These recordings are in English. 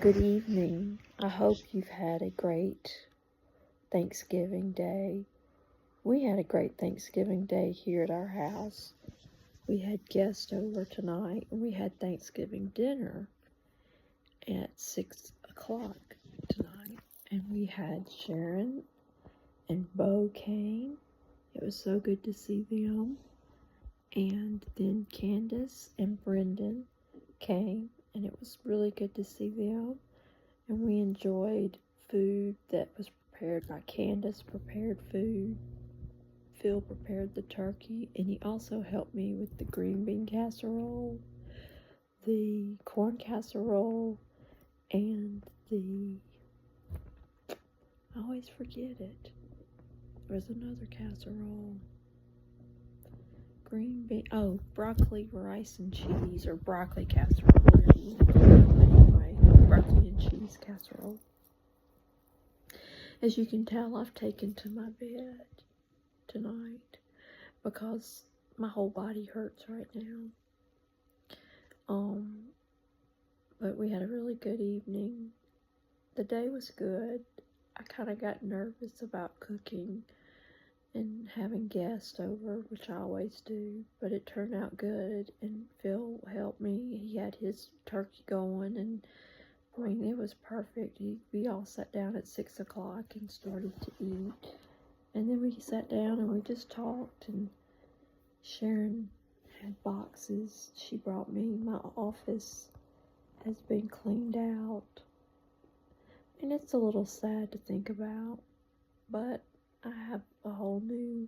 Good evening. I hope you've had a great Thanksgiving day. We had a great Thanksgiving day here at our house. We had guests over tonight, and we had Thanksgiving dinner at 6 o'clock tonight. And we had Sharon and Bo came. It was so good to see them. And then Candace and Brendan came, and it was really good to see them. And we enjoyed food that was prepared by Candace, prepared food. Phil prepared the turkey, and he also helped me with the green bean casserole, the corn casserole, and I always forget it. There was another casserole. Broccoli, rice, and cheese, or broccoli casserole, whatever you want to call it. Anyway, broccoli and cheese casserole. As you can tell, I've taken to my bed tonight because my whole body hurts right now. But we had a really good evening. The day was good. I kind of got nervous about cooking and having guests over, which I always do, but it turned out good, and Phil helped me. He had his turkey going, and I mean, it was perfect. We all sat down at 6 o'clock and started to eat. And then we sat down and we just talked, and Sharon had boxes she brought me. My office has been cleaned out. And it's a little sad to think about, but I have a whole new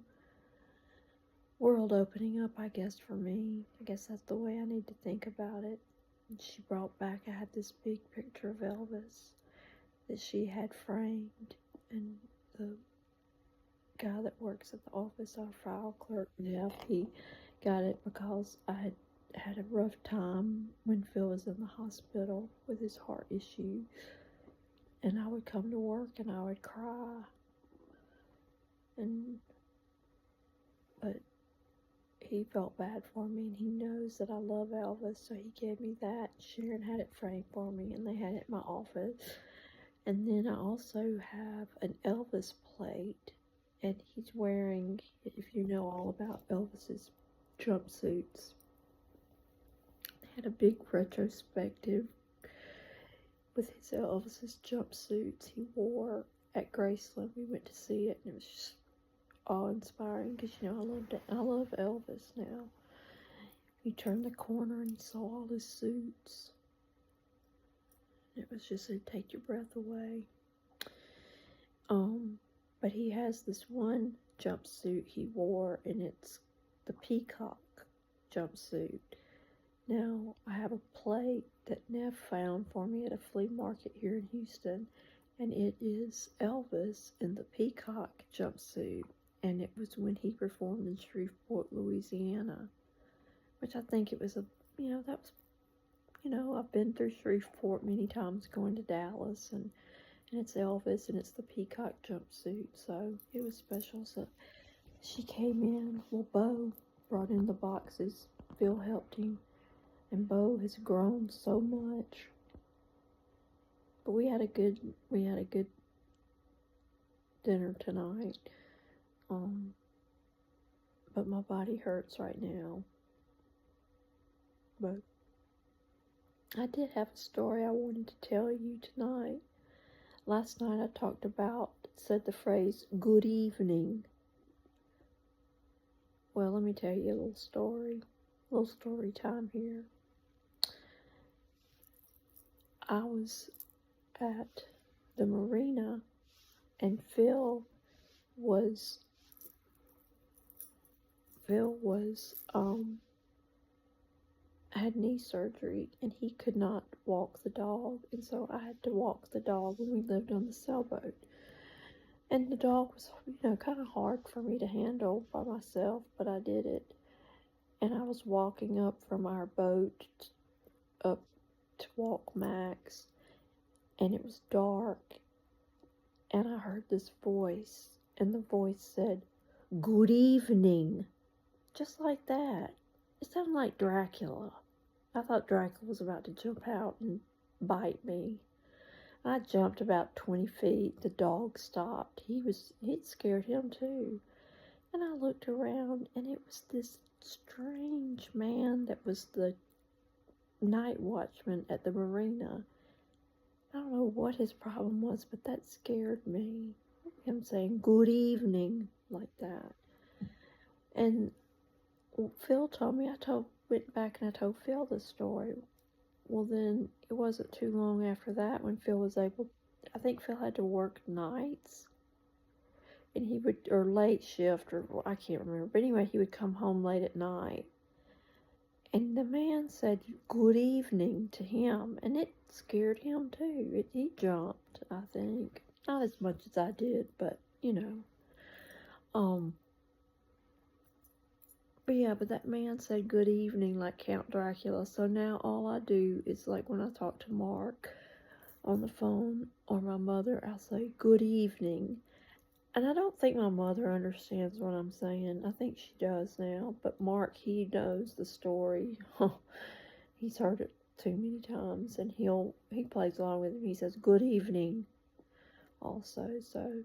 world opening up, I guess, for me. I guess that's the way I need to think about it. And she brought back, I had this big picture of Elvis that she had framed, and the guy that works at the office, our file clerk, Jeff, he got it because I had a rough time when Phil was in the hospital with his heart issue, and I would come to work and I would cry, but he felt bad for me, and he knows that I love Elvis, so he gave me that. Sharon had it framed for me, and they had it in my office. And then I also have an Elvis plate, and he's wearing, if you know all about Elvis's jumpsuits, they had a big retrospective with his Elvis's jumpsuits he wore at Graceland. We went to see it, and it was just awe-inspiring, because I love Elvis now. You turned the corner and you saw all his suits. It was just, it'd take your breath away. But he has this one jumpsuit he wore, and it's the peacock jumpsuit. Now, I have a plate that Nev found for me at a flea market here in Houston, and it is Elvis in the peacock jumpsuit, and it was when he performed in Shreveport, Louisiana, which I think it was I've been through Shreveport many times going to Dallas, and it's Elvis, and it's the peacock jumpsuit, so it was special. So she came in, Bo brought in the boxes, Phil helped him, and Bo has grown so much. But we had a good dinner tonight. But my body hurts right now. But I did have a story I wanted to tell you tonight. Last night I said the phrase, good evening. Well, let me tell you a little story time here. I was at the Marina, and Phil had knee surgery, and he could not walk the dog, and so I had to walk the dog when we lived on the sailboat. And the dog was, kind of hard for me to handle by myself, but I did it. And I was walking up from our boat up to walk Max, and it was dark, and I heard this voice, and the voice said, "Good evening," just like that. It sounded like Dracula. I thought Dracula was about to jump out and bite me. I jumped about 20 feet. The dog stopped. It scared him too. And I looked around, and it was this strange man that was the night watchman at the Marina. I don't know what his problem was, but that scared me. Him saying, "Good evening," like that. And Phil told me, went back and I told Phil the story. Well, then it wasn't too long after that when Phil was able, I think Phil had to work nights. And he would, or late shift, or I can't remember. But anyway, he would come home late at night. And the man said, "Good evening" to him. And it scared him too. He jumped, I think. Not as much as I did, but, But yeah, but that man said "good evening" like Count Dracula. So now all I do is, like, when I talk to Mark on the phone or my mother, I'll say "good evening." And I don't think my mother understands what I'm saying. I think she does now. But Mark, he knows the story. He's heard it too many times, and he plays along with him. He says "good evening" also. So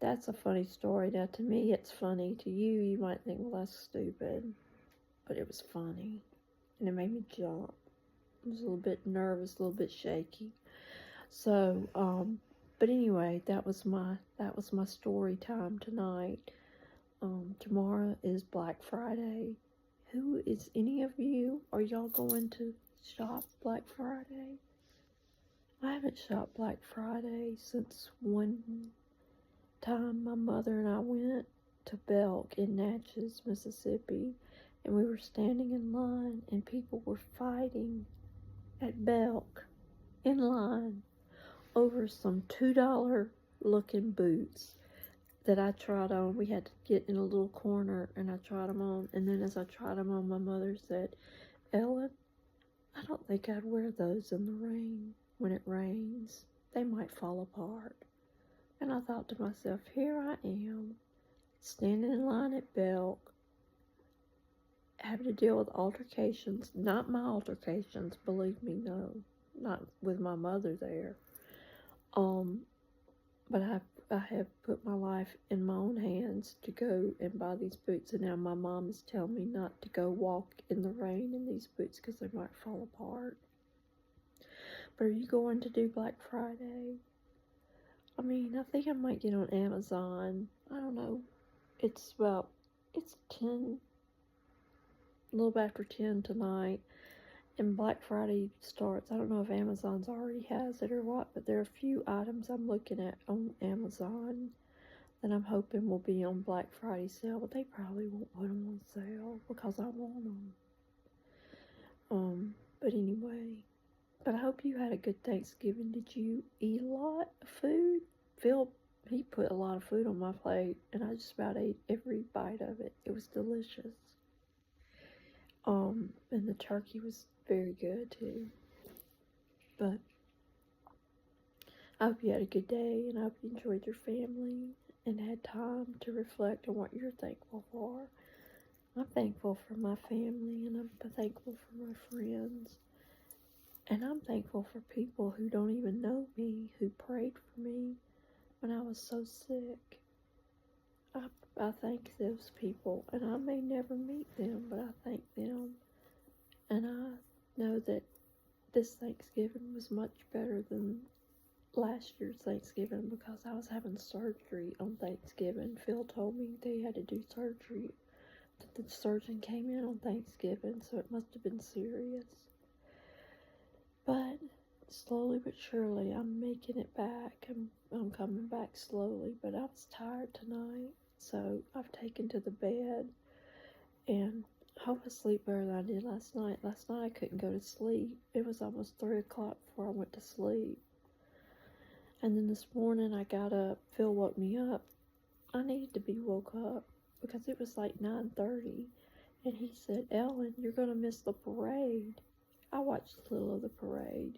that's a funny story. Now, to me, it's funny. To you, you might think, well, that's stupid. But it was funny. And it made me jump. I was a little bit nervous, a little bit shaky. So, but anyway, that was my story time tonight. Tomorrow is Black Friday. Who is any of you? Are y'all going to shop Black Friday? I haven't shopped Black Friday since one time my mother and I went to Belk in Natchez, Mississippi, and we were standing in line, and people were fighting at Belk in line over some $2 looking boots that I tried on. We had to get in a little corner, and I tried them on, and then as I tried them on, my mother said, "Ellen, I don't think I'd wear those in the rain. When it rains, they might fall apart." And I thought to myself, here I am, standing in line at Belk, having to deal with altercations. Not my altercations, believe me, no. Not with my mother there. But I have put my life in my own hands to go and buy these boots, and now my mom is telling me not to go walk in the rain in these boots because they might fall apart. But are you going to do Black Friday? I mean, I think I might get on Amazon. I don't know. It's 10, a little bit after 10 tonight, and Black Friday starts. I don't know if Amazon's already has it or what, but there are a few items I'm looking at on Amazon that I'm hoping will be on Black Friday sale, but they probably won't put them on sale because I want them. But anyway. But I hope you had a good Thanksgiving. Did you eat a lot of food? Phil, he put a lot of food on my plate, and I just about ate every bite of it. It was delicious. And the turkey was very good too. But I hope you had a good day, and I hope you enjoyed your family and had time to reflect on what you're thankful for. I'm thankful for my family, and I'm thankful for my friends. And I'm thankful for people who don't even know me, who prayed for me when I was so sick. I thank those people, and I may never meet them, but I thank them. And I know that this Thanksgiving was much better than last year's Thanksgiving because I was having surgery on Thanksgiving. Phil told me they had to do surgery. The surgeon came in on Thanksgiving, so it must have been serious. But slowly but surely, I'm making it back. I'm coming back slowly, but I was tired tonight, so I've taken to the bed, and I hope I sleep better than I did last night. Last night I couldn't go to sleep. It was almost 3 o'clock before I went to sleep. And then this morning I got up. Phil woke me up. I needed to be woke up because it was like 9:30, and he said, "Ellen, you're going to miss the parade." I watched a little of the parade.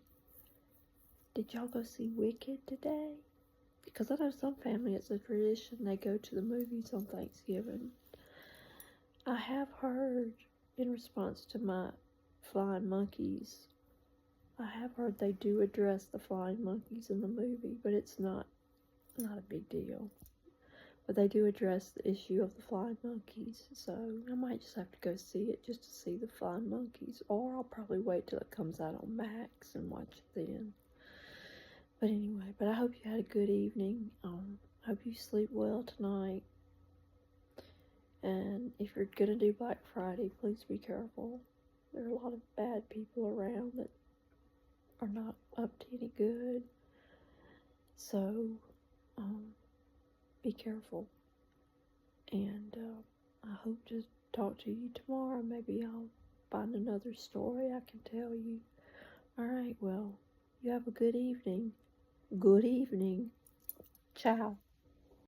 Did y'all go see Wicked today? Because I know some family, it's a tradition, they go to the movies on Thanksgiving. I have heard, in response to my flying monkeys, I have heard they do address the flying monkeys in the movie, but it's not a big deal. But they do address the issue of the flying monkeys, so I might just have to go see it just to see the flying monkeys, or I'll probably wait till it comes out on Max and watch it then. But anyway, I hope you had a good evening. Hope you sleep well tonight. And if you're gonna do Black Friday, please be careful. There are a lot of bad people around that are not up to any good. So, be careful. And I hope to talk to you tomorrow. Maybe I'll find another story I can tell you. Alright, well, you have a good evening. Good evening. Ciao.